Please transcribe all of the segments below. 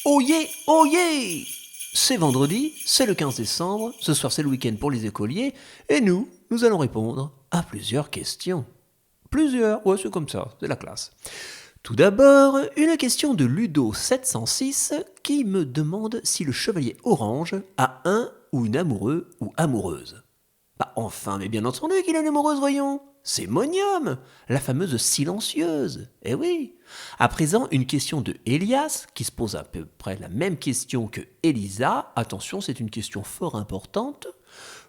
Oh yeah! C'est vendredi, c'est le 15 décembre, ce soir c'est le week-end pour les écoliers, et nous allons répondre à plusieurs questions. Plusieurs, ouais c'est comme ça, c'est la classe. Tout d'abord, une question de Ludo706 qui me demande si le chevalier orange a un ou une amoureux ou amoureuse. Bah enfin, mais bien entendu qu'il a une amoureuse, voyons. C'est Monium, la fameuse silencieuse. Eh oui. À présent, une question de Elias, qui se pose à peu près la même question que Elisa. Attention, c'est une question fort importante.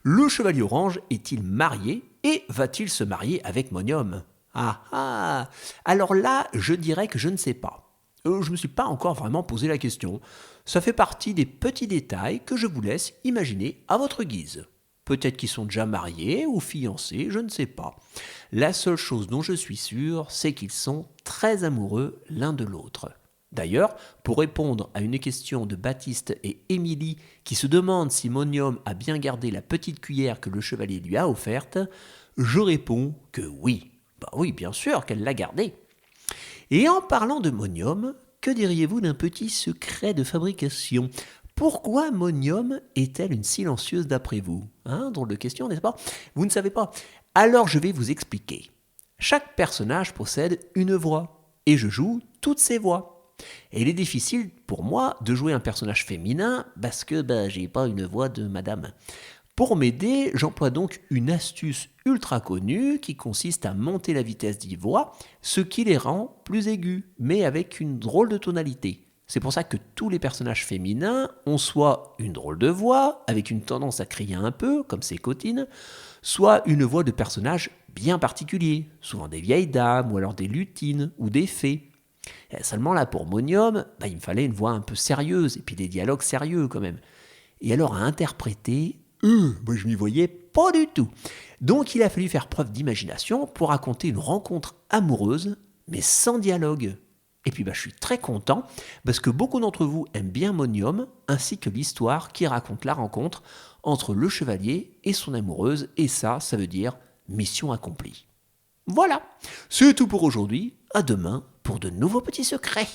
Le chevalier orange est-il marié et va-t-il se marier avec Monium? Ah ah. Alors là, je dirais que je ne sais pas. Je ne me suis pas encore vraiment posé la question. Ça fait partie des petits détails que je vous laisse imaginer à votre guise. Peut-être qu'ils sont déjà mariés ou fiancés, je ne sais pas. La seule chose dont je suis sûr, c'est qu'ils sont très amoureux l'un de l'autre. D'ailleurs, pour répondre à une question de Baptiste et Émilie qui se demandent si Monium a bien gardé la petite cuillère que le chevalier lui a offerte, je réponds que oui. Bah oui, bien sûr qu'elle l'a gardée. Et en parlant de Monium, que diriez-vous d'un petit secret de fabrication? Pourquoi Monium est-elle une silencieuse d'après vous? Drôle de question, n'est-ce pas? Vous ne savez pas? Alors je vais vous expliquer. Chaque personnage possède une voix, et je joue toutes ces voix. Et il est difficile pour moi de jouer un personnage féminin parce que j'ai pas une voix de madame. Pour m'aider, j'emploie donc une astuce ultra connue qui consiste à monter la vitesse des voix, ce qui les rend plus aigus, mais avec une drôle de tonalité. C'est pour ça que tous les personnages féminins ont soit une drôle de voix, avec une tendance à crier un peu, comme ces cotines, soit une voix de personnage bien particulier, souvent des vieilles dames, ou alors des lutines, ou des fées. Et seulement là, pour Monium, il me fallait une voix un peu sérieuse, et puis des dialogues sérieux quand même. Et alors à interpréter, moi je m'y voyais pas du tout. Donc il a fallu faire preuve d'imagination pour raconter une rencontre amoureuse, mais sans dialogue. Et puis je suis très content parce que beaucoup d'entre vous aiment bien Monium, ainsi que l'histoire qui raconte la rencontre entre le chevalier et son amoureuse, et ça veut dire mission accomplie. Voilà, c'est tout pour aujourd'hui, à demain pour de nouveaux petits secrets.